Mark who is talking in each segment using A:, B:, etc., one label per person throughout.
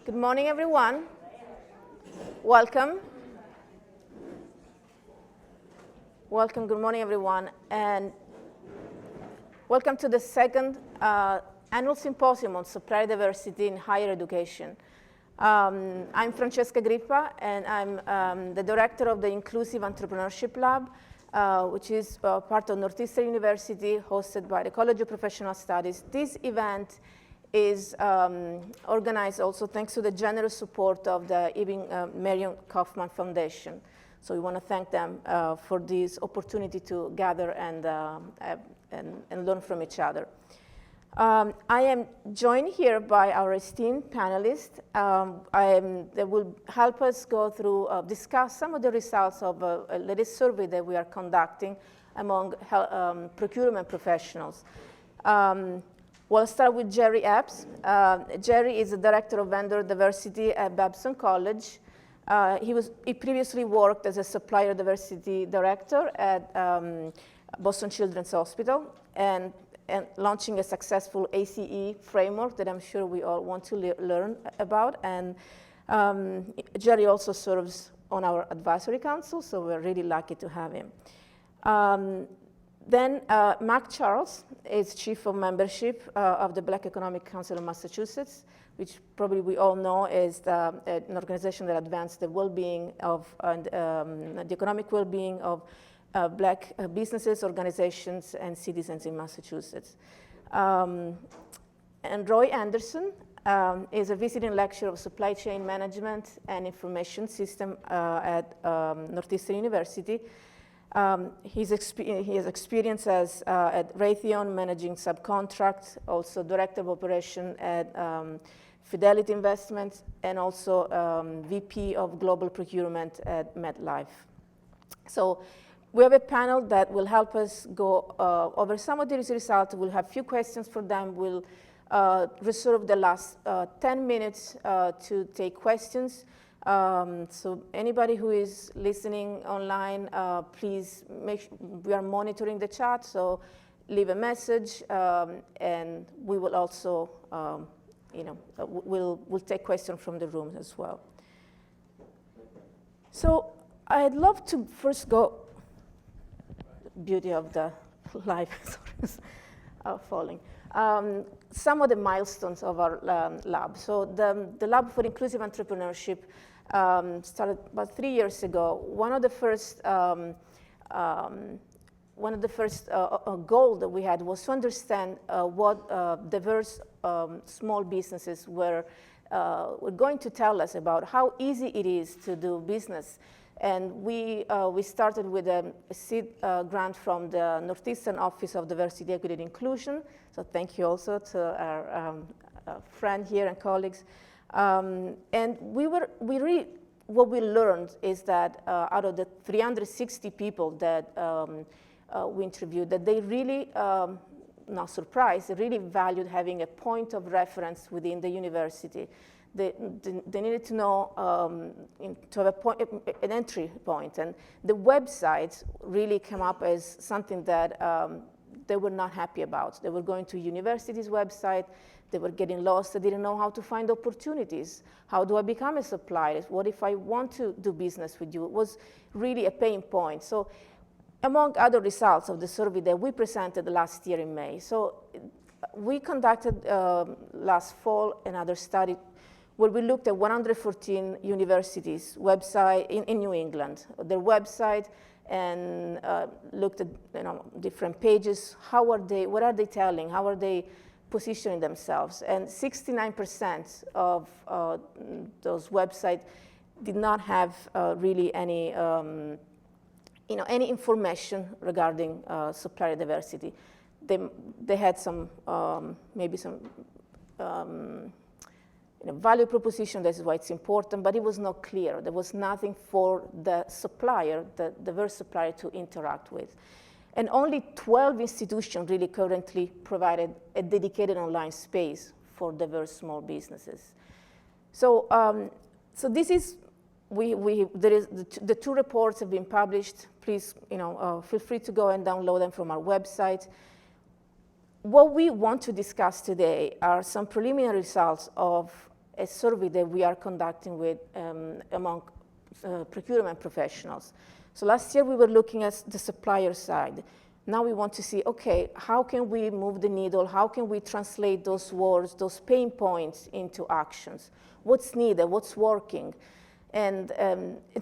A: Good morning, everyone. Welcome. Welcome, good morning, everyone. And welcome to the second annual Symposium on Supplier Diversity in Higher Education. I'm Francesca Grippa, and I'm the director of the Inclusive Entrepreneurship Lab, which is part of Northeastern University, hosted by the College of Professional Studies. This event is organized also thanks to the generous support of the Marion Kaufman Foundation. So we want to thank them for this opportunity to gather and learn from each other. I am joined here by our esteemed panelists. They will help us go through, discuss some of the results of a latest survey that we are conducting among procurement professionals. We'll start with Jerry Epps. Jerry is the Director of Vendor Diversity at Babson College. He previously worked as a Supplier Diversity Director at Boston Children's Hospital and launching a successful ACE framework that I'm sure we all want to learn about. And Jerry also serves on our advisory council, so we're really lucky to have him. Then Mark Charles is Chief of Membership of the Black Economic Council of Massachusetts, which probably we all know is an organization that advances the well-being of the economic well-being of Black businesses, organizations, and citizens in Massachusetts. And Roy Anderson is a visiting lecturer of supply chain management and information system at Northeastern University. He has experience at Raytheon managing subcontracts, also Director of Operation at Fidelity Investments, and also VP of Global Procurement at MetLife. So we have a panel that will help us go over some of these results. We'll have a few questions for them. We'll reserve the last 10 minutes to take questions. So anybody who is listening online, please we are monitoring the chat, so leave a message, and we will also, we'll take questions from the room as well. So I'd love to first go, beauty of the life falling. Some of the milestones of our lab. So the Lab for Inclusive Entrepreneurship started about 3 years ago. One of the first goals that we had was to understand what diverse small businesses were going to tell us about how easy it is to do business. And we started with a seed grant from the Northeastern Office of Diversity, Equity, and Inclusion. So thank you also to our friend here and colleagues. And what we learned is that out of the 360 people that we interviewed, that they really, not surprised, they really valued having a point of reference within the university. They needed to know, to have an entry point. And the websites really came up as something that they were not happy about. They were going to university's website, they were getting lost, they didn't know how to find opportunities. How do I become a supplier? What if I want to do business with you? It was really a pain point. So among other results of the survey that we presented last year in May, so we conducted last fall another study where we looked at 114 universities' website in New England, their website, and looked at different pages. What are they telling? How are they positioning themselves? And 69% of those websites did not have really any any information regarding supplier diversity. They had some maybe some value proposition, this is why it's important, but it was not clear. There was nothing for the supplier, the diverse supplier, to interact with. And only 12 institutions really currently provided a dedicated online space for diverse small businesses. So, so this is, the two reports have been published. Please, feel free to go and download them from our website. What we want to discuss today are some preliminary results of a survey that we are conducting with among procurement professionals. So last year we were looking at the supplier side. Now we want to see, okay, how can we move the needle? How can we translate those words, those pain points into actions? What's needed? What's working? And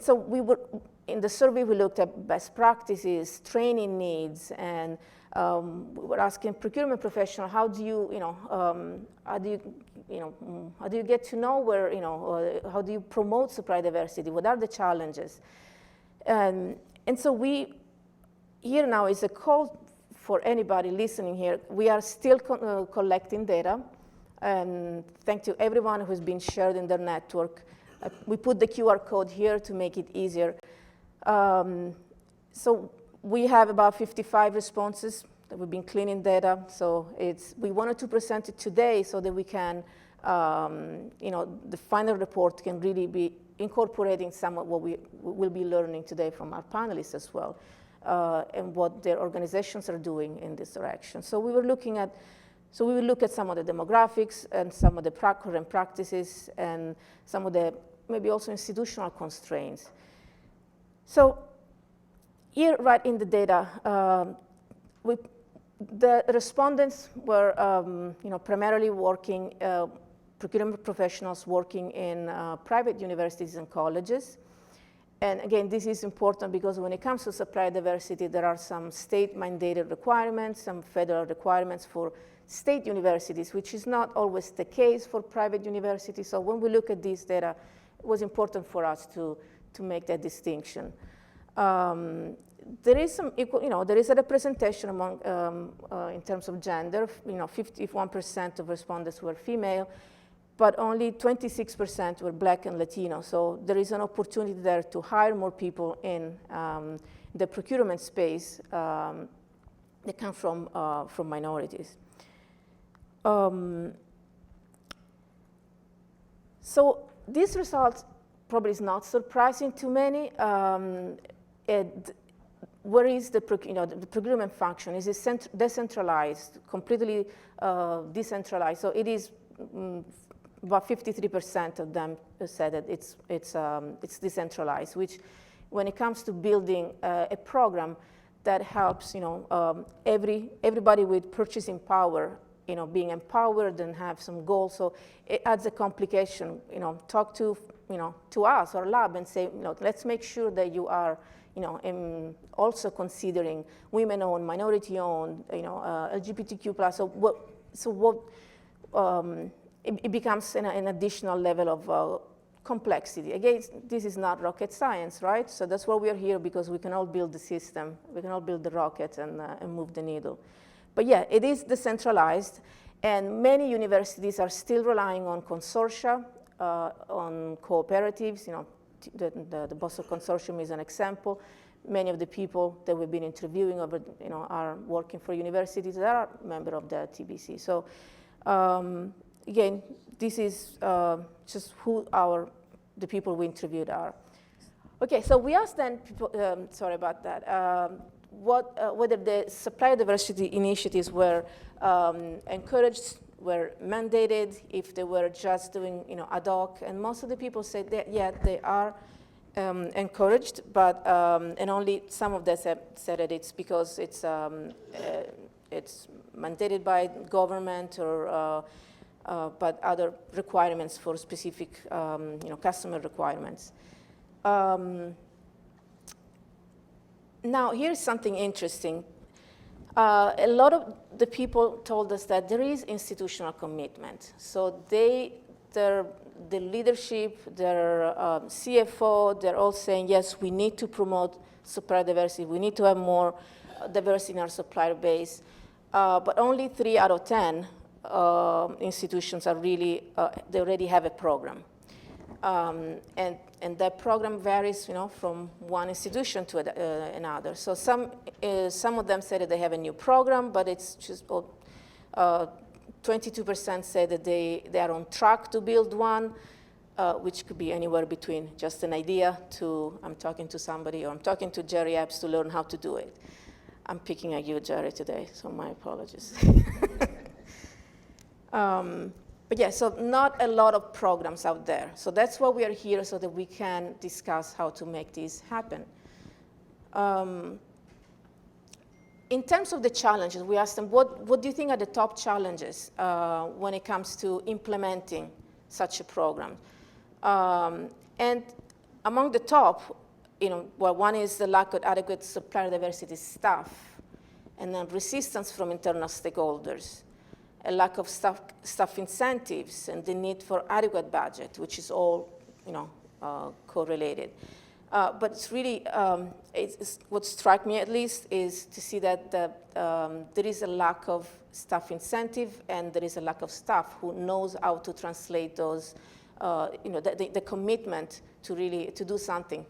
A: so we were, in the survey, we looked at best practices, training needs, and we were asking procurement professionals, how do you get to know where, how do you promote supply diversity? What are the challenges? And so here now is a call for anybody listening here. We are still collecting data, and thanks to everyone who's been shared in their network. We put the QR code here to make it easier. So we have about 55 responses that we've been cleaning data. So we wanted to present it today so that we can, the final report can really be incorporating some of what we will be learning today from our panelists as well, and what their organizations are doing in this direction. So we will look at some of the demographics and some of the current practices and some of the maybe also institutional constraints. So here, right in the data, the respondents were, primarily working, procurement professionals working in private universities and colleges. And again, this is important because when it comes to supply diversity, there are some state-mandated requirements, some federal requirements for state universities, which is not always the case for private universities. So when we look at these data, it was important for us to make that distinction. There is some equal, there is a representation among, in terms of gender. 51% of respondents were female, but only 26% were Black and Latino. So there is an opportunity there to hire more people in the procurement space that come from minorities. So this result probably is not surprising to many. Where is the procurement function? Is it decentralized, completely decentralized? So it is about 53% of them said that it's decentralized, which when it comes to building a program that helps everybody with purchasing power being empowered and have some goals. So it adds a complication. Talk to us, our lab, and say, let's make sure that you are, also considering women-owned, minority-owned, LGBTQ+. It becomes an additional level of complexity. Again, this is not rocket science, right? So that's why we are here, because we can all build the system, we can all build the rocket and move the needle. But yeah, it is decentralized, and many universities are still relying on consortia, on cooperatives. The Boston Consortium is an example. Many of the people that we've been interviewing are working for universities that are members of the TBC. So again, this is just who the people we interviewed are. Okay, so we asked then people, sorry about that, whether the supply diversity initiatives were encouraged, were mandated, if they were just doing ad hoc, and most of the people said that, yeah, they are encouraged, but and only some of them said that it's because it's mandated by government or but other requirements for specific customer requirements. Now, here's something interesting. A lot of the people told us that there is institutional commitment. So the leadership, their CFO, they're all saying, yes, we need to promote supplier diversity. We need to have more diversity in our supplier base. But only 3 out of 10 institutions are really, they already have a program. And that program varies, from one institution to another. So some of them say that they have a new program, but it's just 22% say that they are on track to build one, which could be anywhere between just an idea to I'm talking to somebody, or I'm talking to Jerry Epps to learn how to do it. I'm picking at you, Jerry, today, so my apologies. But yeah, so not a lot of programs out there. So that's why we are here, so that we can discuss how to make this happen. In terms of the challenges, we asked them, what do you think are the top challenges when it comes to implementing such a program? And among the top, well, one is the lack of adequate supplier diversity staff, and then resistance from internal stakeholders, a lack of staff incentives, and the need for adequate budget, which is all correlated. But it's really, what struck me at least is to see that there is a lack of staff incentive, and there is a lack of staff who knows how to translate those, the commitment to really to do something.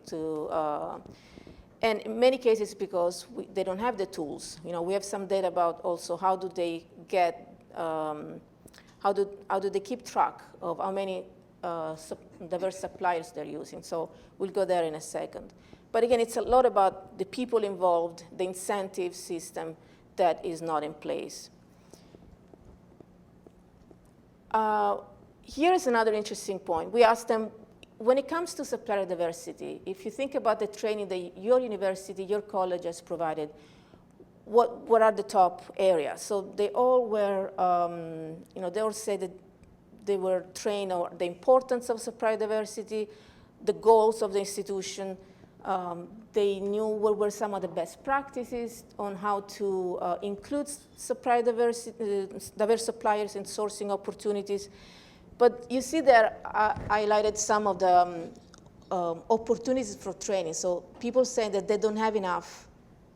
A: And in many cases, because they don't have the tools. We have some data about also how do they get, how do they keep track of how many diverse suppliers they're using. So we'll go there in a second. But again, it's a lot about the people involved, the incentive system that is not in place. Here's another interesting point. We asked them, when it comes to supplier diversity, if you think about the training that your university, your college has provided, what are the top areas? So they all were, they all said that they were trained on the importance of supplier diversity, the goals of the institution. They knew what were some of the best practices on how to include supplier diversity, diverse suppliers in sourcing opportunities. But you see there, I highlighted some of the opportunities for training. So people say that they don't have enough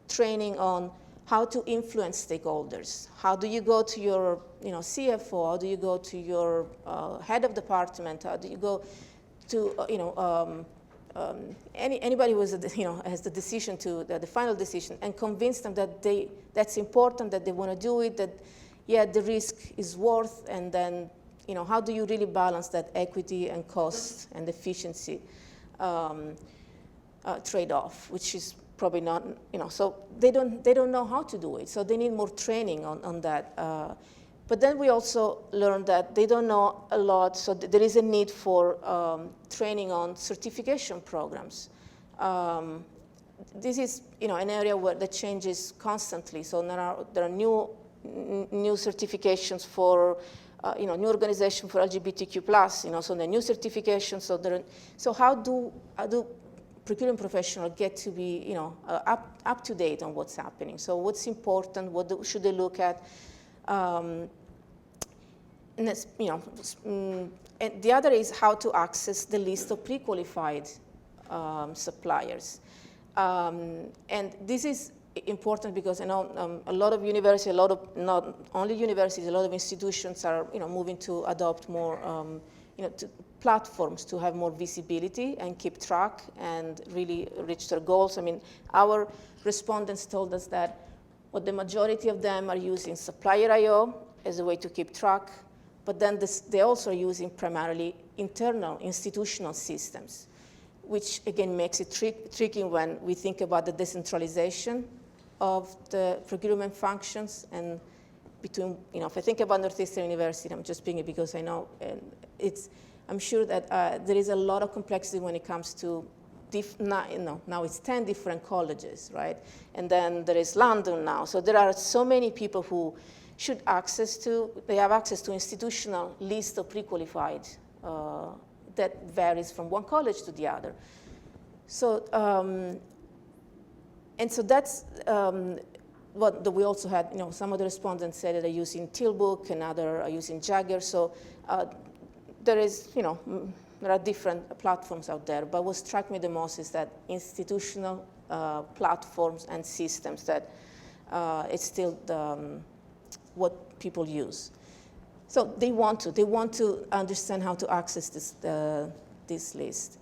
A: training on how to influence stakeholders. How do you go to your CFO? How do you go to your head of department? How do you go to anybody who has the decision to the final decision, and convince them that that's important, that they want to do it, that the risk is worth, and then how do you really balance that equity and cost and efficiency trade-off, which is probably not, so they don't know how to do it. So they need more training on that. But then we also learned that they don't know a lot, so there is a need for training on certification programs. This is an area where that changes constantly. So there are new certifications for new organization for LGBTQ+, so the new certifications. So how do procurement professionals get to be, up to date on what's happening? So what's important? What should they look at? And that's, and the other is how to access the list of pre-qualified suppliers. And this is important because I know a lot of universities, not only universities, a lot of institutions are moving to adopt more to platforms to have more visibility and keep track and really reach their goals. I mean, our respondents told us that the majority of them are using Supplier.io as a way to keep track, but then they also are using primarily internal institutional systems, which again makes it tricky when we think about the decentralization of the procurement functions. And between, if I think about Northeastern University, I'm just being it because I know I'm sure that there is a lot of complexity when it comes to now it's 10 different colleges, right? And then there is London now. So there are so many people who should have access to institutional list of pre-qualified that varies from one college to the other. So, and so that's what we also had, some of the respondents said that they're using Tealbook and others are using Jagger. So there are different platforms out there, but what struck me the most is that institutional platforms and systems that it's still what people use. So they want to understand how to access this list.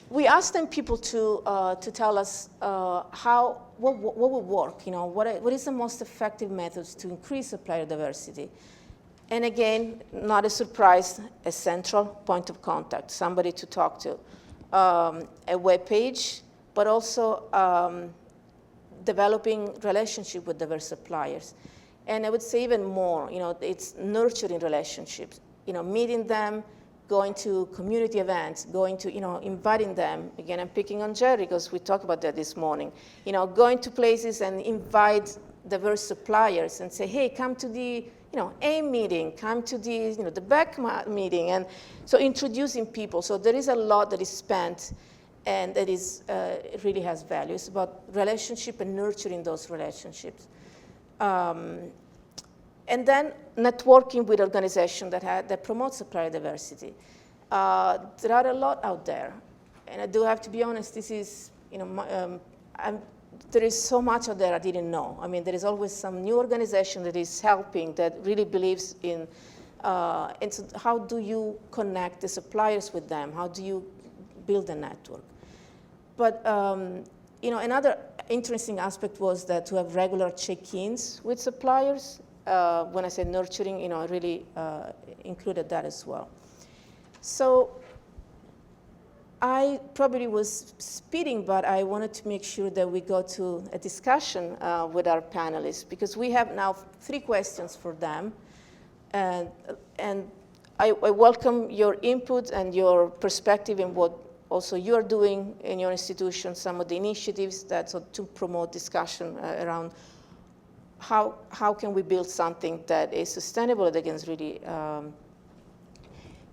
A: We asked them people to tell us what would work. What is the most effective methods to increase supplier diversity? And again, not a surprise, a central point of contact, somebody to talk to, a web page, but also developing relationship with diverse suppliers. And I would say even more, it's nurturing relationships, meeting them, going to community events, going to, inviting them. Again, I'm picking on Jerry because we talked about that this morning. Going to places and invite diverse suppliers and say, hey, come to the, AIM meeting, come to the, the BEC meeting. And so introducing people. So there is a lot that is spent and that is, it really has value. It's about relationship and nurturing those relationships. And then networking with organizations that promote supplier diversity. There are a lot out there. And I do have to be honest, this is, there is so much out there I didn't know. I mean, there is always some new organization that is helping, that really believes in, and so how do you connect the suppliers with them? How do you build a network? But, another interesting aspect was that to have regular check-ins with suppliers. When I said nurturing, I really included that as well. So I probably was speeding, but I wanted to make sure that we go to a discussion with our panelists, because we have now 3 questions for them. And I welcome your input and your perspective in what also you are doing in your institution, some of the initiatives to promote discussion around how can we build something that is sustainable, that can really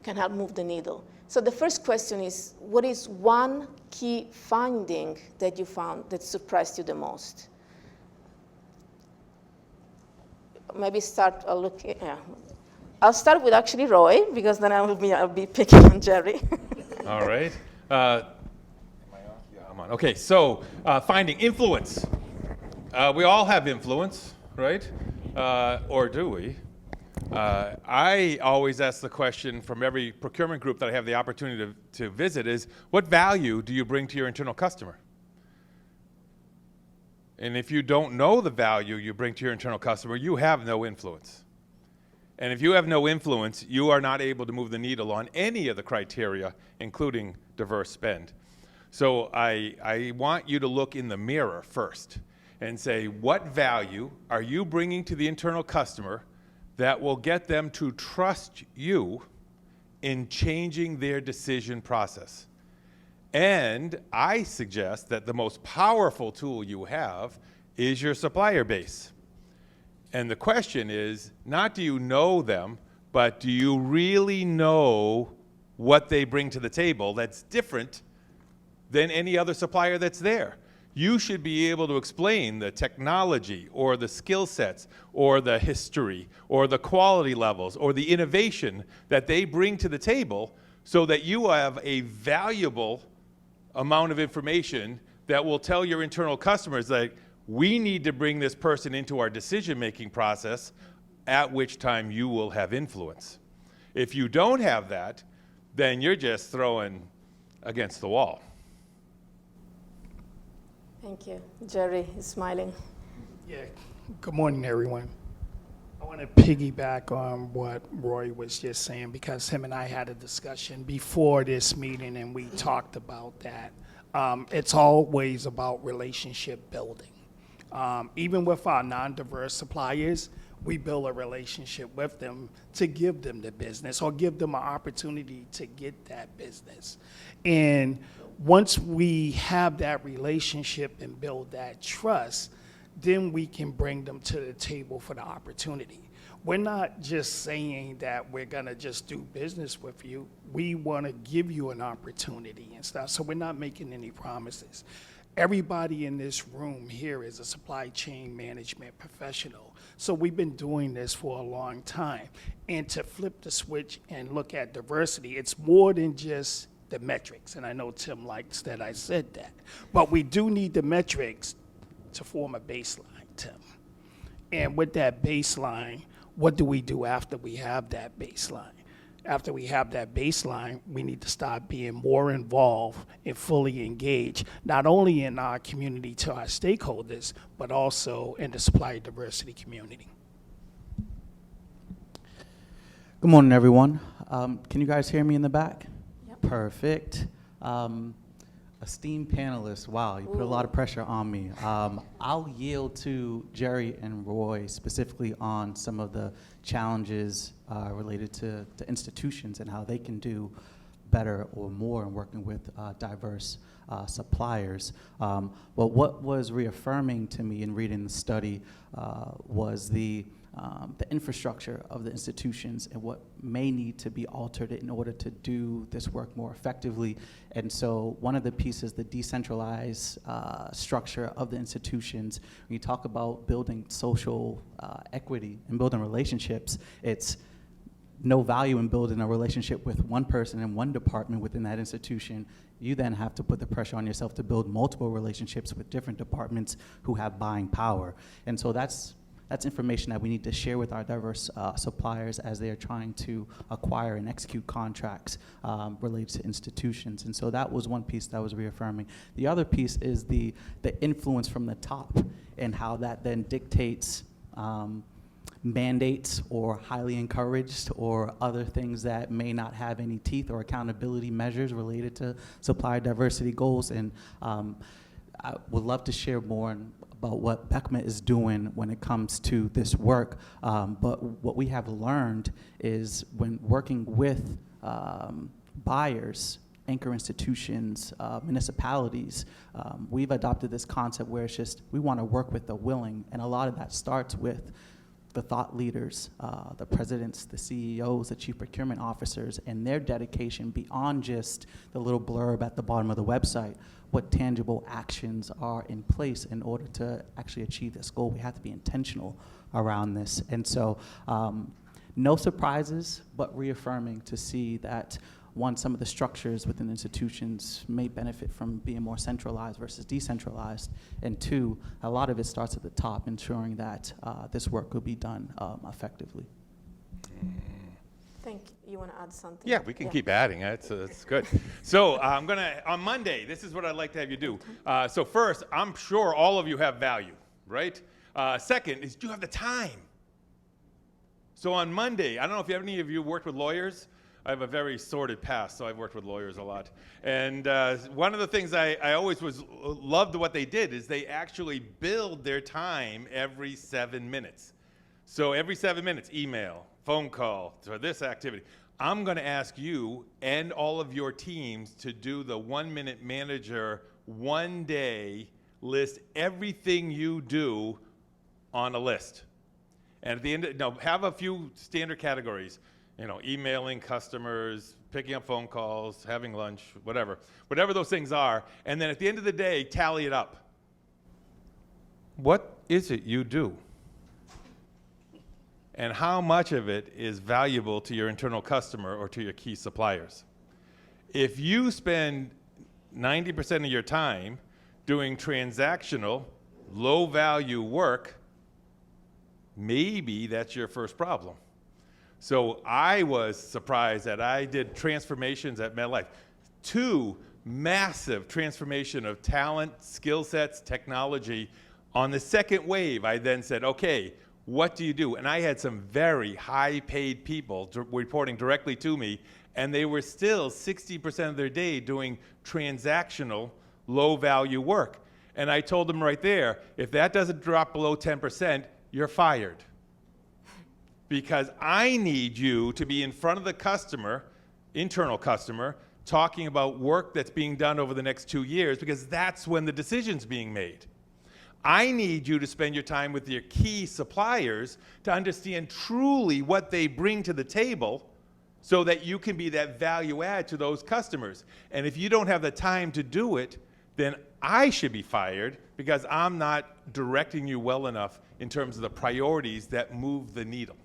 A: can help move the needle. So the first question is, what is one key finding that you found that surprised you the most? Maybe start, I'll start with actually Roy, because then I'll be picking on Jerry.
B: All right. Am I on? Yeah, I'm on. Okay, so finding influence. We all have influence, right? Or do we? I always ask the question from every procurement group that I have the opportunity to visit is, what value do you bring to your internal customer? And if you don't know the value you bring to your internal customer, you have no influence. And if you have no influence, you are not able to move the needle on any of the criteria, including diverse spend. So I want you to look in the mirror first and say, what value are you bringing to the internal customer that will get them to trust you in changing their decision process? And I suggest that the most powerful tool you have is your supplier base. And the question is, not do you know them, but do you really know what they bring to the table that's different than any other supplier that's there? You should be able to explain the technology or the skill sets or the history or the quality levels or the innovation that they bring to the table, so that you have a valuable amount of information that will tell your internal customers that we need to bring this person into our decision-making process, at which time you will have influence. If you don't have that, then you're just throwing against the wall.
A: Thank you. Jerry is smiling.
C: Yeah, good morning, everyone. I want to piggyback on what Roy was just saying, because him and I had a discussion before this meeting and we talked about that. It's always about relationship building. Even with our non-diverse suppliers, we build a relationship with them to give them the business or give them an opportunity to get that business. And once we have that relationship and build that trust, then we can bring them to the table for the opportunity. We're not just saying that we're gonna just do business with you. We wanna give you an opportunity and stuff, so we're not making any promises. Everybody in this room here is a supply chain management professional. So we've been doing this for a long time. And to flip the switch and look at diversity, it's more than just the metrics. And I know Tim likes that I said that. But we do need the metrics to form a baseline, Tim. And with that baseline, what do we do after we have that baseline? After we have that baseline, we need to start being more involved and fully engaged, not only in our community to our stakeholders, but also in the supplier diversity community.
D: Good morning, everyone. Can you guys hear me in the back?
A: Yep.
D: Perfect. Esteemed panelists, wow, you put a lot of pressure on me. I'll yield to Jerry and Roy specifically on some of the challenges related to institutions and how they can do better or more in working with diverse suppliers. But what was reaffirming to me in reading the study was the infrastructure of the institutions and what may need to be altered in order to do this work more effectively. And so one of the pieces, the decentralized structure of the institutions, when you talk about building social equity and building relationships, it's no value in building a relationship with one person in one department within that institution. You then have to put the pressure on yourself to build multiple relationships with different departments who have buying power. And so that's information that we need to share with our diverse suppliers as they are trying to acquire and execute contracts related to institutions. And so that was one piece that was reaffirming. The other piece is the influence from the top and how that then dictates mandates or highly encouraged or other things that may not have any teeth or accountability measures related to supplier diversity goals. And I would love to share more about what BECMA is doing when it comes to this work. But what we have learned is when working with buyers, anchor institutions, municipalities, we've adopted this concept where it's just we want to work with the willing, and a lot of that starts with the thought leaders, the presidents, the CEOs, the chief procurement officers, and their dedication beyond just the little blurb at the bottom of the website. What tangible actions are in place in order to actually achieve this goal? We have to be intentional around this. And so no surprises, but reaffirming to see that one, some of the structures within institutions may benefit from being more centralized versus decentralized, and two, a lot of it starts at the top, ensuring that this work will be done effectively.
A: Thank you. You want to add something?
B: Yeah, we can keep adding. That's good. So I'm going to, on Monday, this is what I'd like to have you do. So first, I'm sure all of you have value, right? Second is, do you have the time? So on Monday, I don't know if any of you worked with lawyers. I have a very sordid past, so I've worked with lawyers a lot. And one of the things I always loved what they did is they actually billed their time every 7 minutes. So every 7 minutes, email, phone call, for this activity. I'm going to ask you and all of your teams to do the 1 Minute Manager 1 day list, everything you do on a list. And at the end, have a few standard categories. Emailing customers, picking up phone calls, having lunch, whatever those things are. And then at the end of the day, tally it up. What is it you do? And how much of it is valuable to your internal customer or to your key suppliers? If you spend 90% of your time doing transactional, low-value work, maybe that's your first problem. So I was surprised that I did transformations at MetLife. 2 massive transformation of talent, skill sets, technology. On the second wave, I then said, okay, what do you do? And I had some very high-paid people reporting directly to me, and they were still 60% of their day doing transactional, low-value work. And I told them right there, if that doesn't drop below 10%, you're fired. Because I need you to be in front of the customer, internal customer, talking about work that's being done over the next 2 years, because that's when the decision's being made. I need you to spend your time with your key suppliers to understand truly what they bring to the table so that you can be that value add to those customers. And if you don't have the time to do it, then I should be fired because I'm not directing you well enough in terms of the priorities that move the needle.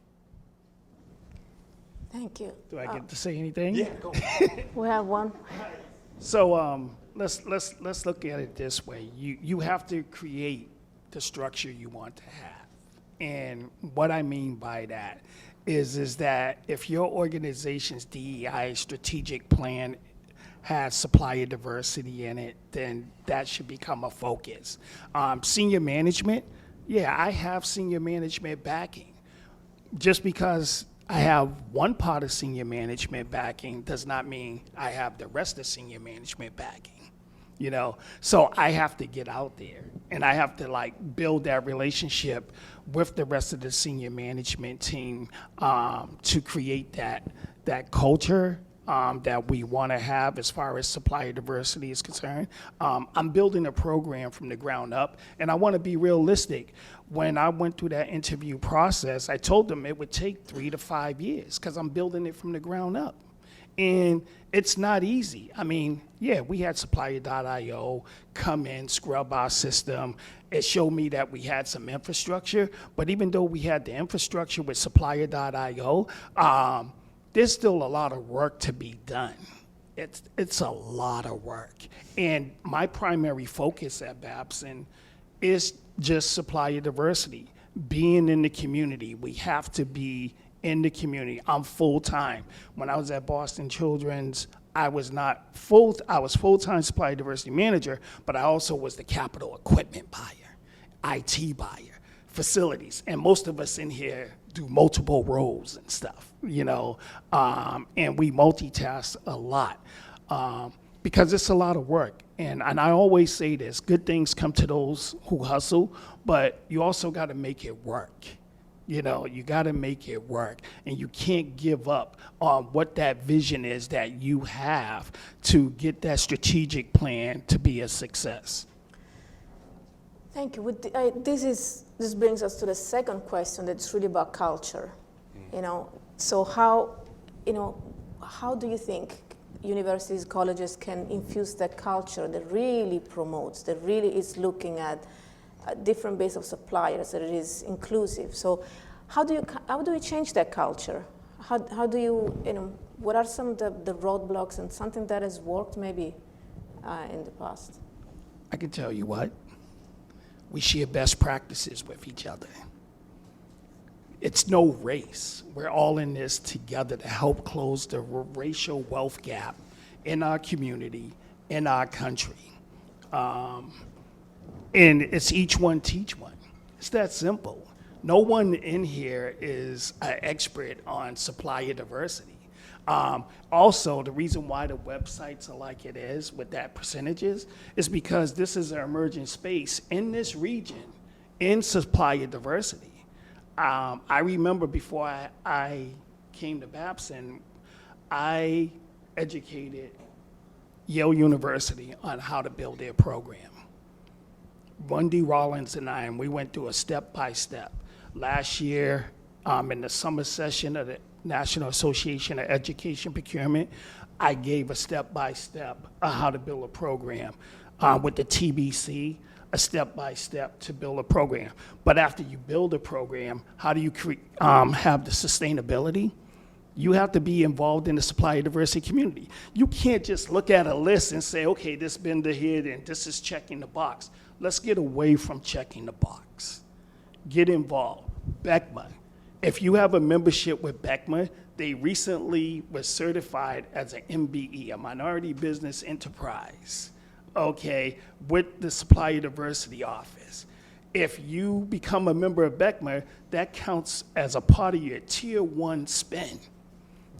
A: Thank you.
C: Do I get to say anything?
B: Yeah, go.
A: We have one.
C: So let's look at it this way. You have to create the structure you want to have. And what I mean by that is that if your organization's DEI strategic plan has supplier diversity in it, then that should become a focus. Senior management, yeah, I have senior management backing. Just because I have one part of senior management backing does not mean I have the rest of senior management backing. you know? So I have to get out there, and I have to like build that relationship with the rest of the senior management team to create that culture that we want to have as far as supplier diversity is concerned. I'm building a program from the ground up, and I want to be realistic. When I went through that interview process, I told them it would take 3 to 5 years because I'm building it from the ground up. And it's not easy. I mean, yeah, we had Supplier.io come in, scrub our system. It showed me that we had some infrastructure, but even though we had the infrastructure with Supplier.io, there's still a lot of work to be done. It's a lot of work. And my primary focus at Babson is just supplier diversity, being in the community. We have to be in the community. I'm full-time. When I was at Boston Children's, I was full-time supplier diversity manager, but I also was the capital equipment buyer, IT buyer, facilities. And most of us in here do multiple roles and stuff, you know, and we multitask a lot because it's a lot of work. And I always say this, good things come to those who hustle, but you also got to make it work. You know, you got to make it work, and you can't give up on what that vision is that you have to get that strategic plan to be a success.
A: Thank you. This brings us to the second question that's really about culture. You know, so how do you think universities, colleges can infuse that culture that really promotes, that really is looking at a different base of suppliers, that it is inclusive? So how do we change that culture? How do you what are some of the roadblocks and something that has worked maybe in the past?
C: I can tell you what, we share best practices with each other. It's no race. We're all in this together to help close the racial wealth gap in our community, in our country. And it's each one teach one. It's that simple. No one in here is an expert on supplier diversity. Also, the reason why the websites are like it is with that percentages is because this is an emerging space in this region in supplier diversity. I remember before I came to Babson, I educated Yale University on how to build their program. Wendy Rollins and we went through a step-by-step. Last year, in the summer session of the National Association of Education Procurement, I gave a step-by-step on how to build a program. With the TBC, a step-by-step to build a program. But after you build a program, how do you have the sustainability? You have to be involved in the supplier diversity community. You can't just look at a list and say, okay, this vendor here, and this is checking the box. Let's get away from checking the box. Get involved. BECMA. If you have a membership with BECMA, they recently were certified as an MBE, a minority business enterprise, okay, with the Supplier Diversity Office. If you become a member of BECMA, that counts as a part of your tier 1 spend,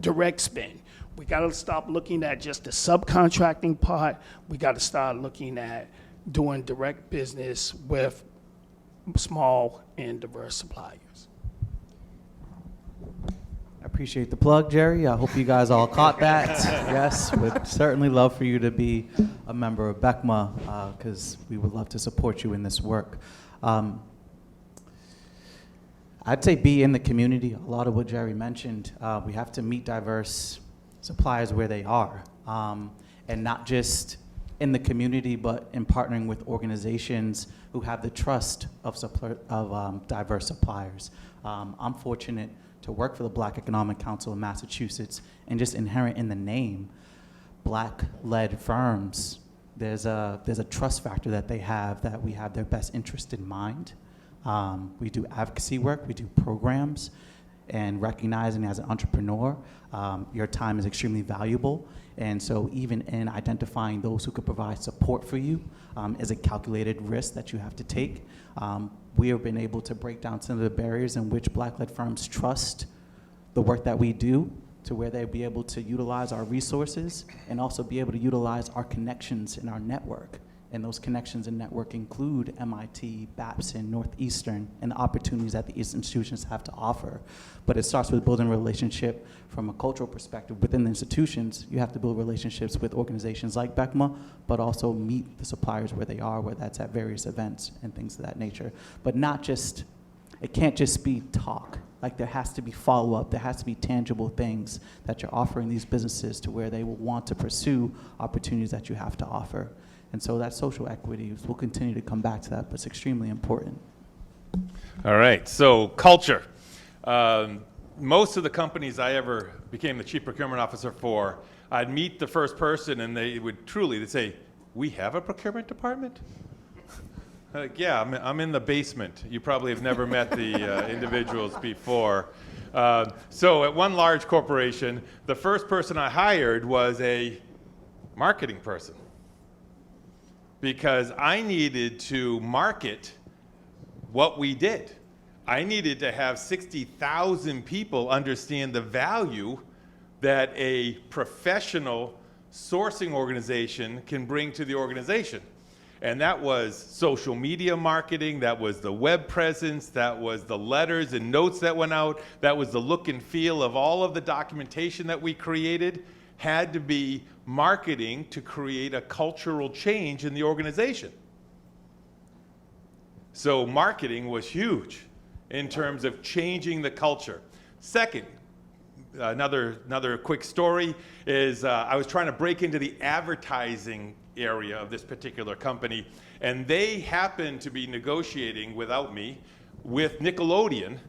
C: direct spend. We gotta stop looking at just the subcontracting part. We gotta start looking at doing direct business with small and diverse suppliers.
D: I appreciate the plug, Jerry. I hope you guys all caught that. Yes, would certainly love for you to be a member of BECMA because we would love to support you in this work. I'd say be in the community. A lot of what Jerry mentioned, we have to meet diverse suppliers where they are, and not just in the community, but in partnering with organizations who have the trust of diverse suppliers. I'm fortunate to work for the Black Economic Council of Massachusetts, and just inherent in the name, Black-led firms, there's a trust factor that they have, that we have their best interest in mind. We do advocacy work, we do programs, and recognizing as an entrepreneur, your time is extremely valuable. And so even in identifying those who could provide support for you is a calculated risk that you have to take. We have been able to break down some of the barriers in which Black-led firms trust the work that we do to where they'll be able to utilize our resources and also be able to utilize our connections in our network. And those connections and network include MIT, Babson, Northeastern, and the opportunities that these institutions have to offer. But it starts with building a relationship from a cultural perspective within the institutions. You have to build relationships with organizations like BECMA, but also meet the suppliers where they are, whether that's at various events and things of that nature. But not just, it can't just be talk. Like there has to be follow-up, there has to be tangible things that you're offering these businesses to where they will want to pursue opportunities that you have to offer. And so that social equity, we'll continue to come back to that, but it's extremely important.
B: All right, so culture. Most of the companies I ever became the chief procurement officer for, I'd meet the first person and they'd say, we have a procurement department? Like, yeah, I'm in the basement. You probably have never met the individuals before. So at one large corporation, the first person I hired was a marketing person, because I needed to market what we did. I needed to have 60,000 people understand the value that a professional sourcing organization can bring to the organization. And that was social media marketing, that was the web presence, that was the letters and notes that went out, that was the look and feel of all of the documentation that we created, had to be marketing to create a cultural change in the organization. So marketing was huge in terms of changing the culture. Second, another quick story is I was trying to break into the advertising area of this particular company, and they happened to be negotiating without me with Nickelodeon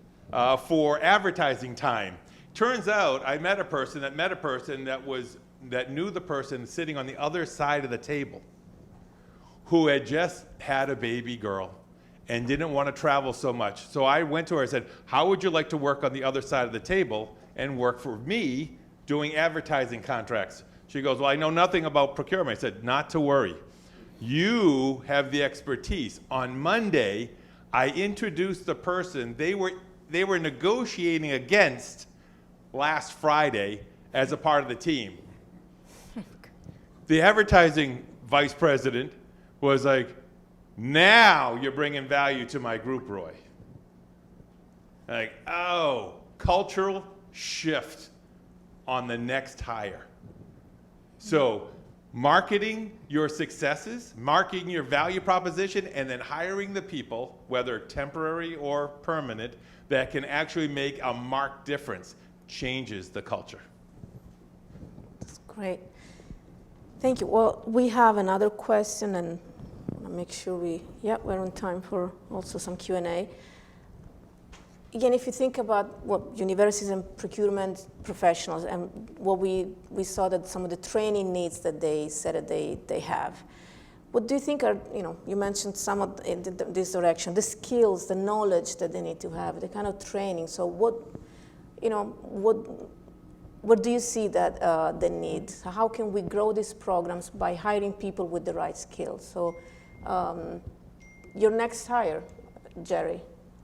B: for advertising time. Turns out I met a person that knew the person sitting on the other side of the table who had just had a baby girl and didn't want to travel so much. So I went to her and said, how would you like to work on the other side of the table and work for me doing advertising contracts? She goes, well, I know nothing about procurement. I said, not to worry. You have the expertise. On Monday, I introduced the person they were negotiating against last Friday as a part of the team. The advertising vice president was like, now you're bringing value to my group, Roy. Like, oh, cultural shift on the next hire. So marketing your successes, marketing your value proposition, and then hiring the people, whether temporary or permanent, that can actually make a marked difference, changes the culture.
A: That's great. Thank you. Well, we have another question, and I'll make sure we're on time for also some Q&A. Again, if you think about what universities and procurement professionals, and what we saw that some of the training needs that they said that they have, what do you think are, you mentioned some of in this direction, the skills, the knowledge that they need to have, the kind of training. So what do you see that the need? So how can we grow these programs by hiring people with the right skills? So your next hire, Jerry,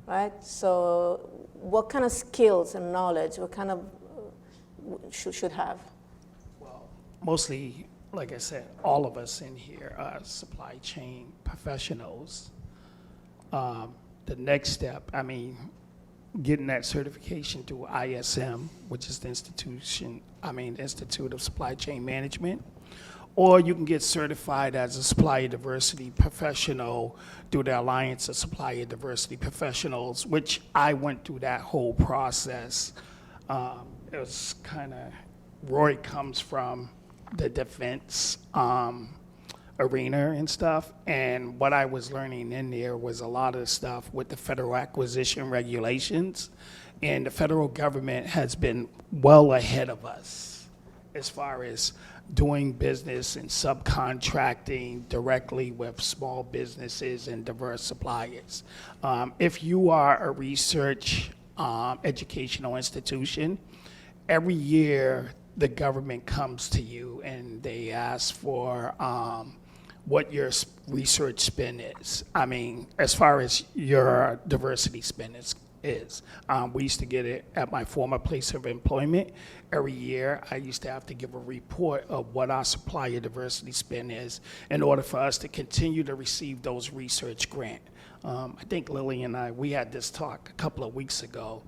A: right? So what kind of skills and knowledge, what kind of should have?
C: Well, mostly, like I said, all of us in here are supply chain professionals. The next step, getting that certification through ISM, which is the Institute of Supply Chain Management, or you can get certified as a supplier diversity professional through the Alliance of Supplier Diversity Professionals, which I went through that whole process. It was Roy comes from the defense arena and stuff, and what I was learning in there was a lot of stuff with the federal acquisition regulations, and the federal government has been well ahead of us as far as doing business and subcontracting directly with small businesses and diverse suppliers. If you are a research educational institution, every year the government comes to you and they ask for what your research spend is. As far as your diversity spend is. We used to get it at my former place of employment. Every year, I used to have to give a report of what our supplier diversity spend is in order for us to continue to receive those research grants. I think Lily and I, we had this talk a couple of weeks ago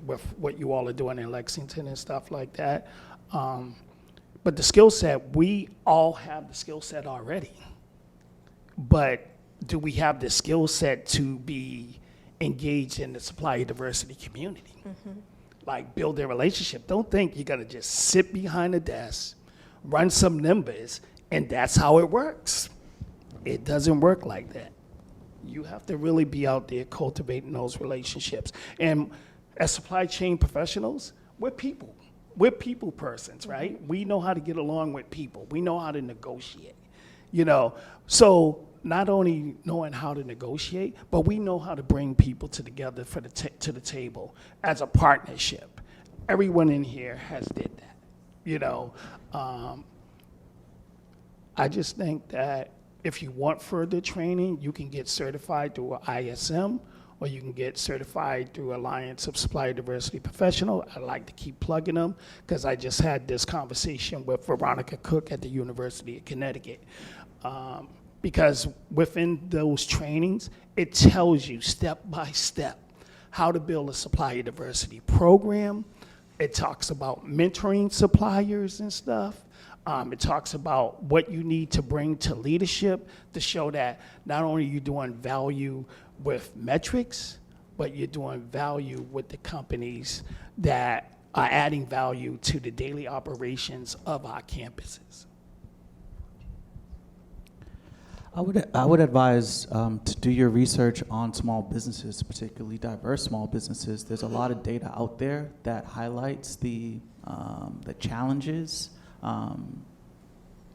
C: with what you all are doing in Lexington and stuff like that. But the skill set, we all have the skill set already. But do we have the skill set to be engaged in the supplier diversity community? Like build a relationship. Don't think you're gonna just sit behind a desk, run some numbers, and that's how it works. It doesn't work like that. You have to really be out there cultivating those relationships. And as supply chain professionals, we're people. We're people persons, right? We know how to get along with people. We know how to negotiate, you know? So not only knowing how to negotiate, but we know how to bring people together to the table as a partnership. Everyone in here has did that, you know? I just think that if you want further training, you can get certified through an ISM, or you can get certified through Alliance of Supplier Diversity Professional. I like to keep plugging them because I just had this conversation with Veronica Cook at the University of Connecticut. Because within those trainings, it tells you step by step how to build a supplier diversity program. It talks about mentoring suppliers and stuff. It talks about what you need to bring to leadership to show that not only are you doing value with metrics, but you're doing value with the companies that are adding value to the daily operations of our campuses.
D: I would advise to do your research on small businesses, particularly diverse small businesses. There's a lot of data out there that highlights the challenges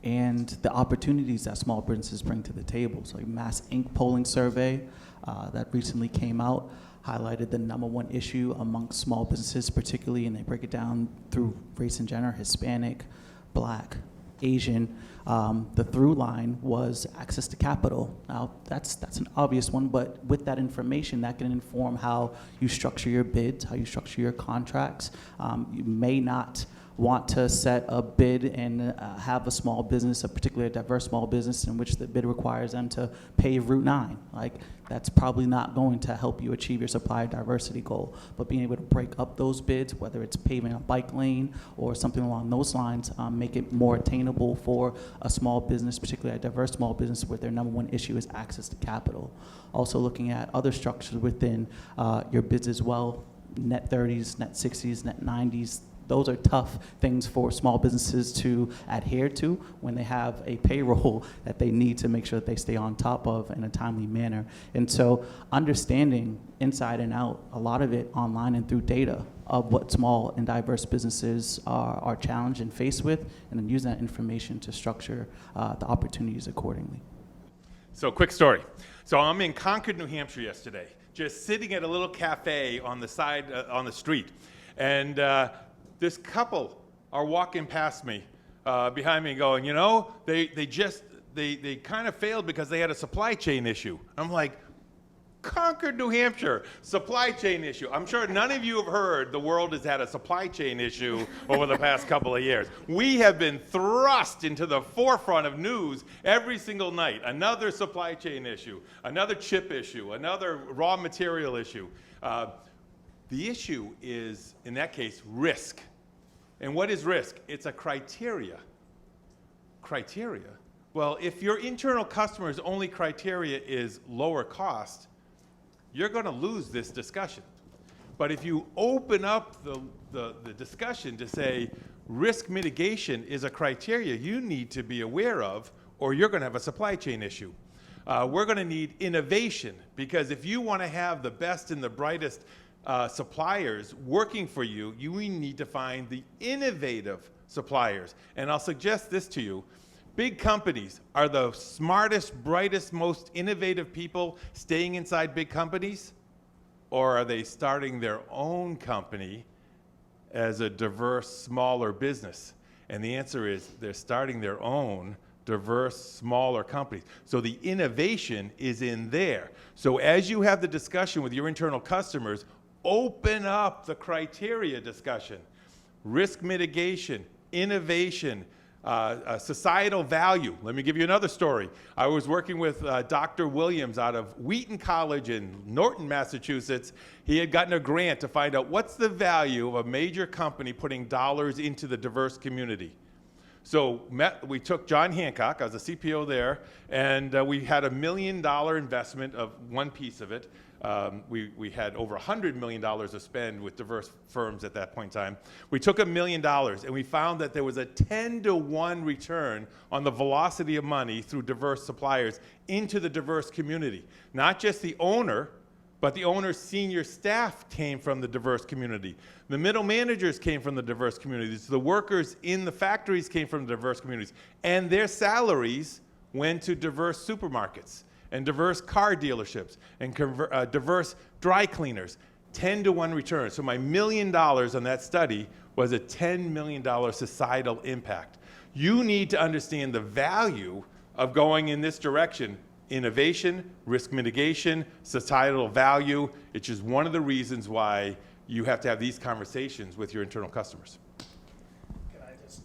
D: and the opportunities that small businesses bring to the table. So Mass Inc. polling survey that recently came out highlighted the #1 issue amongst small businesses, particularly, and they break it down through race and gender: Hispanic, Black, Asian. The through line was access to capital. Now, that's an obvious one, but with that information, that can inform how you structure your bids, how you structure your contracts. You may not want to set a bid and have a small business, a particularly diverse small business, in which the bid requires them to pave Route 9. Like, that's probably not going to help you achieve your supplier diversity goal. But being able to break up those bids, whether it's paving a bike lane or something along those lines, make it more attainable for a small business, particularly a diverse small business, where their #1 issue is access to capital. Also looking at other structures within your bids as well, net 30s, net 60s, net 90s. Those are tough things for small businesses to adhere to when they have a payroll that they need to make sure that they stay on top of in a timely manner. And so understanding inside and out, a lot of it online and through data of what small and diverse businesses are challenged and faced with, and then using that information to structure the opportunities accordingly.
B: So quick story. So I'm in Concord, New Hampshire yesterday, just sitting at a little cafe on the side, on the street. And this couple are walking past me behind me going, you know, they kind of failed because they had a supply chain issue. I'm like, Concord, New Hampshire, supply chain issue. I'm sure none of you have heard the world has had a supply chain issue over the past couple of years. We have been thrust into the forefront of news every single night. Another supply chain issue, another chip issue, another raw material issue. The issue is, in that case, risk. And what is risk? It's a criteria. Criteria? Well, if your internal customer's only criteria is lower cost, you're going to lose this discussion. But if you open up the discussion to say risk mitigation is a criteria you need to be aware of, or you're going to have a supply chain issue. We're going to need innovation, because if you want to have the best and the brightest suppliers working for you, you need to find the innovative suppliers. And I'll suggest this to you. Big companies are the smartest, brightest, most innovative people staying inside big companies? Or are they starting their own company as a diverse, smaller business? And the answer is they're starting their own diverse, smaller companies. So the innovation is in there. So as you have the discussion with your internal customers, open up the criteria discussion. Risk mitigation, innovation, societal value. Let me give you another story. I was working with Dr. Williams out of Wheaton College in Norton, Massachusetts. He had gotten a grant to find out what's the value of a major company putting dollars into the diverse community. So we took John Hancock, I was a CPO there, and we had $1 million investment of one piece of it. We had over $100 million to spend with diverse firms at that point in time. We took $1 million and we found that there was a 10-to-1 return on the velocity of money through diverse suppliers into the diverse community. Not just the owner, but the owner's senior staff came from the diverse community. The middle managers came from the diverse communities. The workers in the factories came from the diverse communities. And their salaries went to diverse supermarkets and diverse car dealerships and diverse dry cleaners. 10-to-1 return. So my $1 million on that study was a $10 million societal impact. You need to understand the value of going in this direction. Innovation, risk mitigation, societal value. It's just one of the reasons why you have to have these conversations with your internal customers.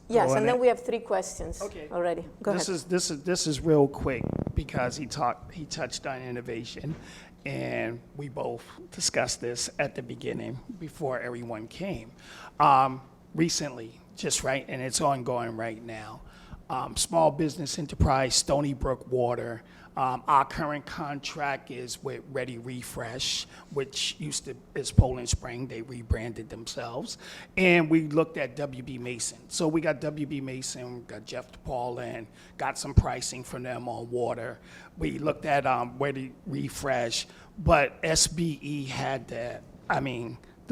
A: Yes, and then we have 3 questions already. Go ahead.
C: This is real quick because he touched on innovation, and we both discussed this at the beginning before everyone came. Recently, and it's ongoing right now. Small business enterprise, Stony Brook Water. Our current contract is with Ready Refresh, which is Poland Spring. They rebranded themselves. And we looked at WB Mason. So we got WB Mason, got Jeff DePaul, got some pricing from them on water. We looked at Ready Refresh, but SBE had the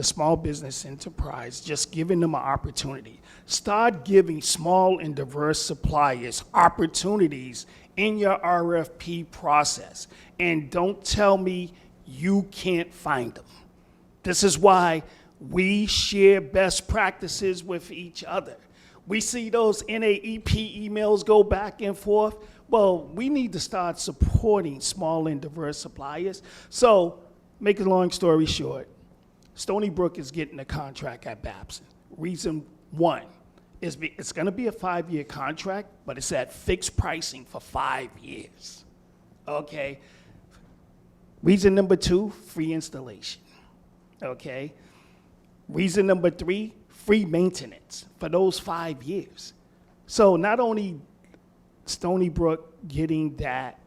C: small business enterprise, just giving them an opportunity. Start giving small and diverse suppliers opportunities in your RFP process. And don't tell me you can't find them. This is why we share best practices with each other. We see those NAEP emails go back and forth. Well, we need to start supporting small and diverse suppliers. So, make a long story short, Stony Brook is getting a contract at Babson. Reason 1 is it's going to be a 5-year contract, but it's at fixed pricing for 5 years. Okay. Reason number 2, free installation. Okay. Reason number 3, free maintenance for those 5 years. So not only Stony Brook getting that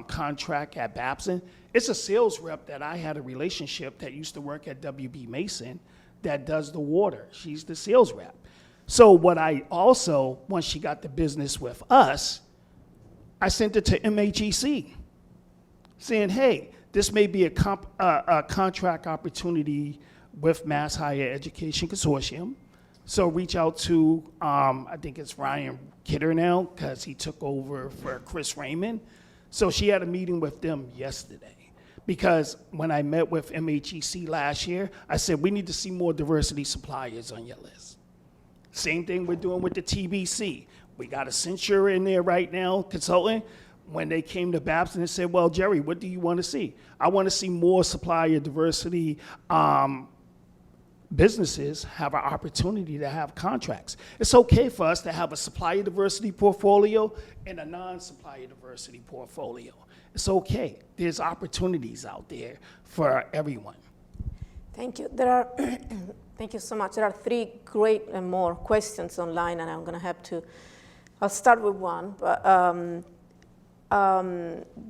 C: contract at Babson, it's a sales rep that I had a relationship that used to work at WB Mason that does the water. She's the sales rep. So what I also, once she got the business with us, I sent it to MHEC saying, hey, this may be a contract opportunity with Mass Higher Education Consortium. So reach out to, I think it's Ryan Kidder now, because he took over for Chris Raymond. So she had a meeting with them yesterday. Because when I met with MHEC last year, I said, we need to see more diversity suppliers on your list. Same thing we're doing with the TBC. We got a Accenture in there right now, consulting. When they came to Babson and said, well, Jerry, what do you want to see? I want to see more supplier diversity businesses have an opportunity to have contracts. It's okay for us to have a supplier diversity portfolio and a non-supplier diversity portfolio. It's okay. There's opportunities out there for everyone.
A: Thank you. Thank you so much. There are 3 great and more questions online, and I'm going to have to, I'll start with one. But,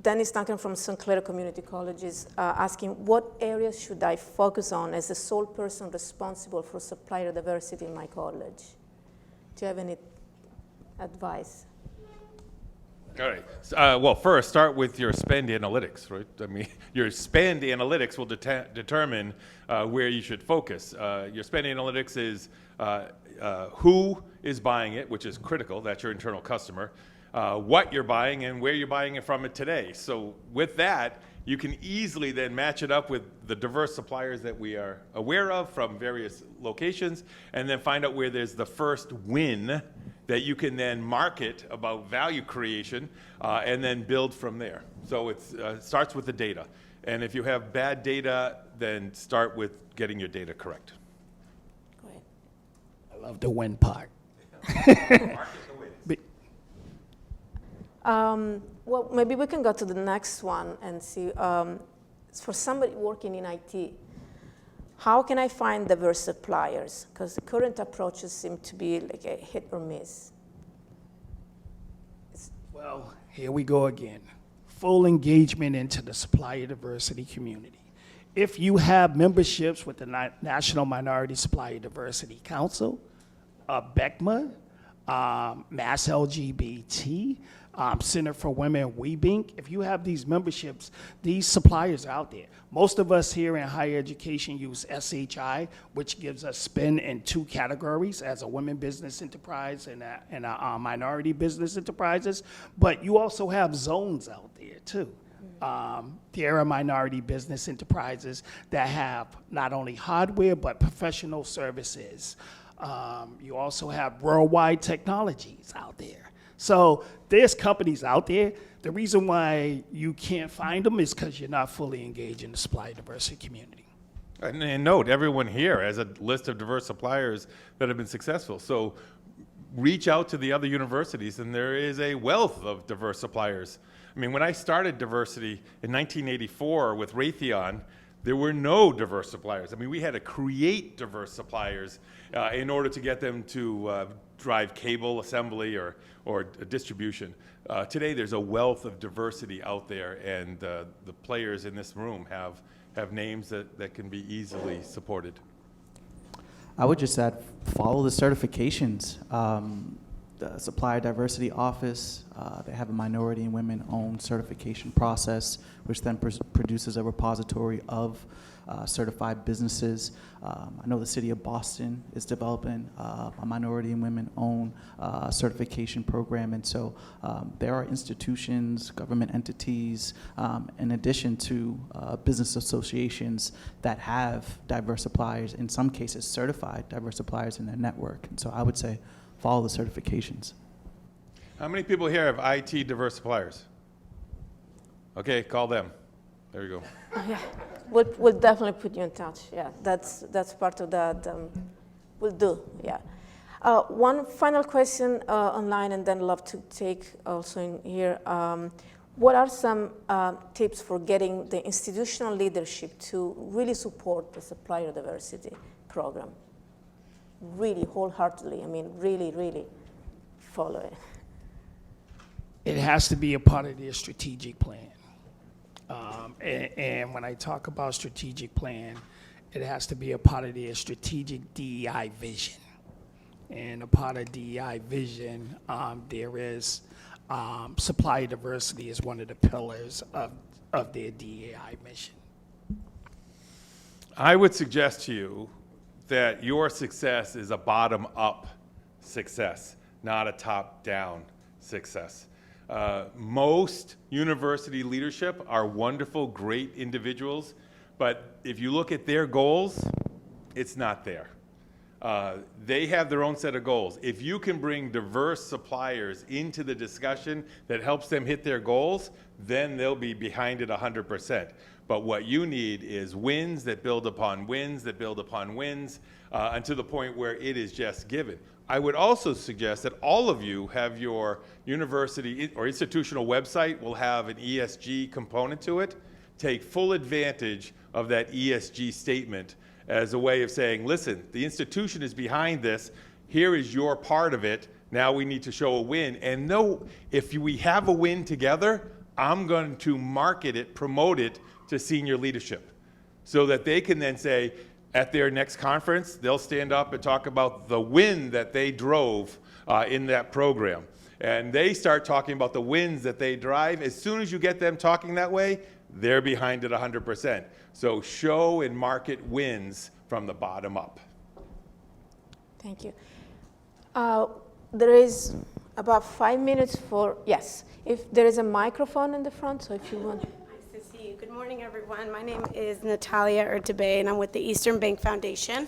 A: Dennis Duncan from St. Clair Community College is asking, what areas should I focus on as the sole person responsible for supplier diversity in my college? Do you have any advice?
B: All right. Well, first, start with your spend analytics, right? I mean, your spend analytics will determine where you should focus. Your spend analytics is who is buying it, which is critical. That's your internal customer. What you're buying and where you're buying it from today. So with that, you can easily then match it up with the diverse suppliers that we are aware of from various locations, and then find out where there's the first win that you can then market about value creation and then build from there. So it starts with the data. And if you have bad data, then start with getting your data correct.
A: Go ahead.
C: I love the win part.
A: Well, maybe we can go to the next one and see. For somebody working in IT, how can I find diverse suppliers? Because the current approaches seem to be like a hit or miss.
C: Well, here we go again. Full engagement into the supplier diversity community. If you have memberships with the National Minority Supplier Diversity Council, BECMA, Mass LGBT, Center for Women, WeBink, if you have these memberships, these suppliers are out there. Most of us here in higher education use SHI, which gives us spin in 2 categories, as a women business enterprise and a minority business enterprises. But you also have zones out there too. There are minority business enterprises that have not only hardware, but professional services. You also have worldwide technologies out there. So there's companies out there. The reason why you can't find them is because you're not fully engaged in the supplier diversity community.
B: And note, everyone here has a list of diverse suppliers that have been successful. So reach out to the other universities, and there is a wealth of diverse suppliers. I mean, when I started diversity in 1984 with Raytheon, there were no diverse suppliers. I mean, we had to create diverse suppliers in order to get them to drive cable assembly or distribution. Today, there's a wealth of diversity out there, and the players in this room have names that can be easily supported.
D: I would just add, follow the certifications. The Supplier Diversity Office, they have a minority and women-owned certification process, which then produces a repository of certified businesses. I know the city of Boston is developing a minority and women-owned certification program, and so there are institutions, government entities, in addition to business associations that have diverse suppliers, in some cases certified diverse suppliers in their network. And so I would say follow the certifications.
B: How many people here have IT diverse suppliers? Okay, call them. There you go.
A: Yeah, we'll definitely put you in touch. Yeah, that's part of that. We'll do. Yeah. One final question online, and then love to take also in here. What are some tips for getting the institutional leadership to really support the supplier diversity program? Really wholeheartedly. I mean, really, really follow it.
C: It has to be a part of their strategic plan. And when I talk about strategic plan, it has to be a part of their strategic DEI vision. And a part of DEI vision, there is supplier diversity is one of the pillars of their DEI mission.
B: I would suggest to you that your success is a bottom-up success, not a top-down success. Most university leadership are wonderful, great individuals, but if you look at their goals, it's not there. They have their own set of goals. If you can bring diverse suppliers into the discussion that helps them hit their goals, then they'll be behind it 100%. But what you need is wins that build upon wins that build upon wins, and to the point where it is just given. I would also suggest that all of you have your university or institutional website will have an ESG component to it. Take full advantage of that ESG statement as a way of saying, listen, the institution is behind this. Here is your part of it. Now we need to show a win. And know if we have a win together, I'm going to market it, promote it to senior leadership so that they can then say at their next conference, they'll stand up and talk about the win that they drove in that program. And they start talking about the wins that they drive. As soon as you get them talking that way, they're behind it 100%. So show and market wins from the bottom up.
A: Thank you. There is about 5 minutes for, yes, if there is a microphone in the front, so if you want.
E: Nice to see you. Good morning, everyone. My name is Natalia Urtubey, and I'm with the Eastern Bank Foundation.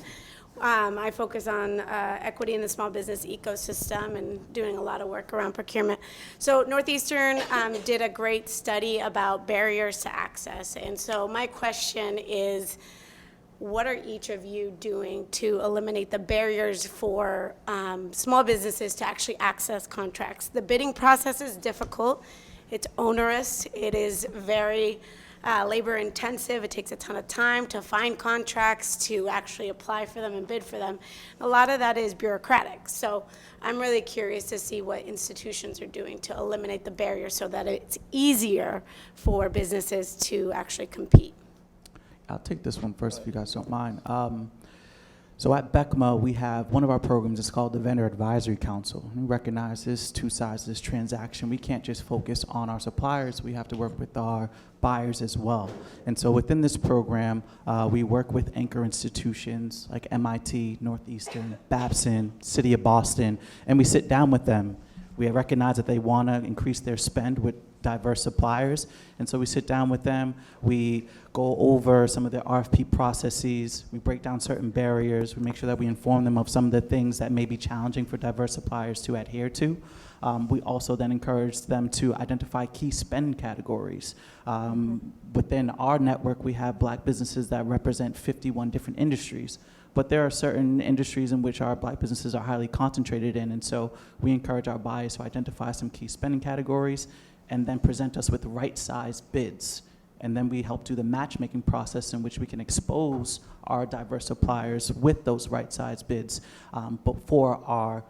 E: I focus on equity in the small business ecosystem and doing a lot of work around procurement. So Northeastern did a great study about barriers to access. And so my question is, what are each of you doing to eliminate the barriers for small businesses to actually access contracts? The bidding process is difficult. It's onerous. It is very labor intensive. It takes a ton of time to find contracts, to actually apply for them and bid for them. A lot of that is bureaucratic. So I'm really curious to see what institutions are doing to eliminate the barriers so that it's easier for businesses to actually compete.
D: I'll take this one first if you guys don't mind. So at BECMA, we have one of our programs. It's called the Vendor Advisory Council. We recognize there's two sides to this transaction. We can't just focus on our suppliers. We have to work with our buyers as well. And so within this program, we work with anchor institutions like MIT, Northeastern, Babson, City of Boston, and we sit down with them. We recognize that they want to increase their spend with diverse suppliers, and so we sit down with them, we go over some of their RFP processes, we break down certain barriers, we make sure that we inform them of some of the things that may be challenging for diverse suppliers to adhere to. We also then encourage them to identify key spend categories. Within our network, we have Black businesses that represent 51 different industries. But there are certain industries in which our Black businesses are highly concentrated in, and so we encourage our buyers to identify some key spending categories and then present us with right-sized bids. And then we help do the matchmaking process in which we can expose our diverse suppliers with those right-sized bids. But for our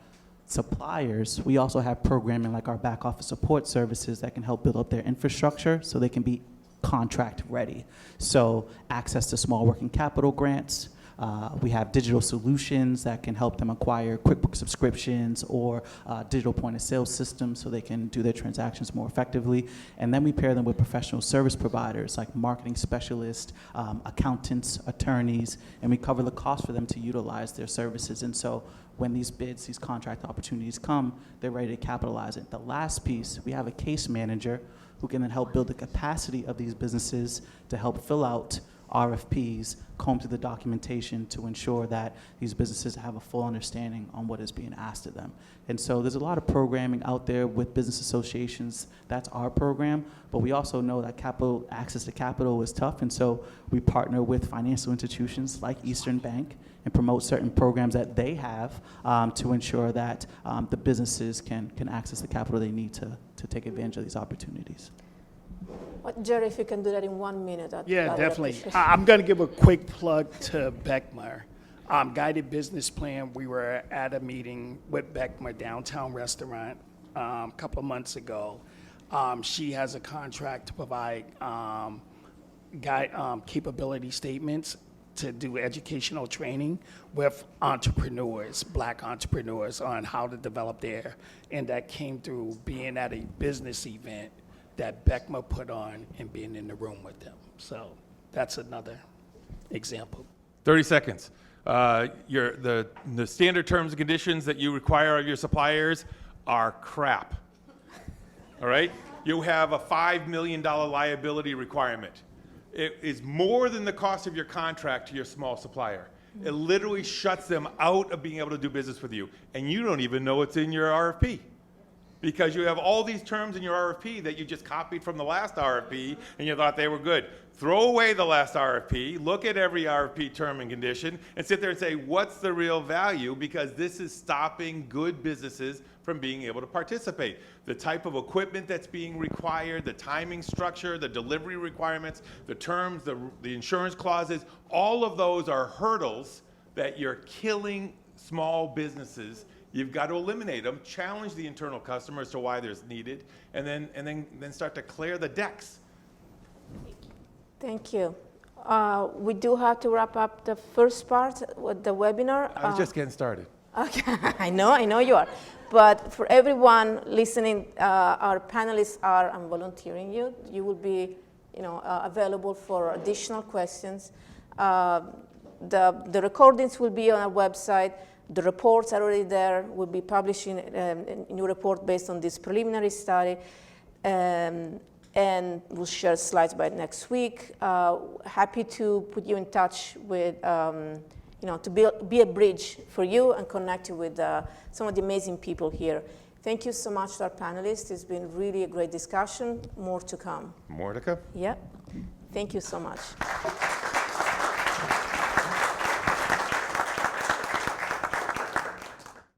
D: suppliers, we also have programming like our back office support services that can help build up their infrastructure so they can be contract ready. So access to small working capital grants. We have digital solutions that can help them acquire QuickBooks subscriptions or digital point of sale systems so they can do their transactions more effectively. And then we pair them with professional service providers like marketing specialists, accountants, attorneys, and we cover the cost for them to utilize their services. And so when these bids, these contract opportunities come, they're ready to capitalize it. The last piece, we have a case manager who can then help build the capacity of these businesses to help fill out RFPs, comb through the documentation to ensure that these businesses have a full understanding on what is being asked of them. And so there's a lot of programming out there with business associations. That's our program, but we also know that access to capital is tough, and so we partner with financial institutions like Eastern Bank and promote certain programs that they have to ensure that the businesses can access the capital they need to take advantage of these opportunities.
A: Jerry, if you can do that in 1 minute.
C: Yeah, definitely. I'm going to give a quick plug to BECMA. Guided Business Plan, we were at a meeting with BECMA Downtown Restaurant a couple of months ago. She has a contract to provide capability statements to do educational training with entrepreneurs, Black entrepreneurs, on how to develop their, and that came through being at a business event that BECMA put on and being in the room with them. So that's another example.
B: 30 seconds. The standard terms and conditions that you require of your suppliers are crap. All right? You have a $5 million liability requirement. It is more than the cost of your contract to your small supplier. It literally shuts them out of being able to do business with you. And you don't even know it's in your RFP. Because you have all these terms in your RFP that you just copied from the last RFP and you thought they were good. Throw away the last RFP, look at every RFP term and condition, and sit there and say, what's the real value? Because this is stopping good businesses from being able to participate. The type of equipment that's being required, the timing structure, the delivery requirements, the terms, the insurance clauses, all of those are hurdles that you're killing small businesses. You've got to eliminate them, challenge the internal customer as to why there's needed, and then start to clear the decks.
A: Thank you. We do have to wrap up the first part with the webinar.
B: I was just getting started.
A: Okay, I know you are. But for everyone listening, our panelists are, I'm volunteering you. You will be, available for additional questions. The recordings will be on our website. The reports are already there. We'll be publishing a new report based on this preliminary study. And we'll share slides by next week. Happy to put you in touch with to be a bridge for you and connect you with some of the amazing people here. Thank you so much to our panelists. It's been really a great discussion. More to come.
B: More to come.
A: Yeah. Thank you so much.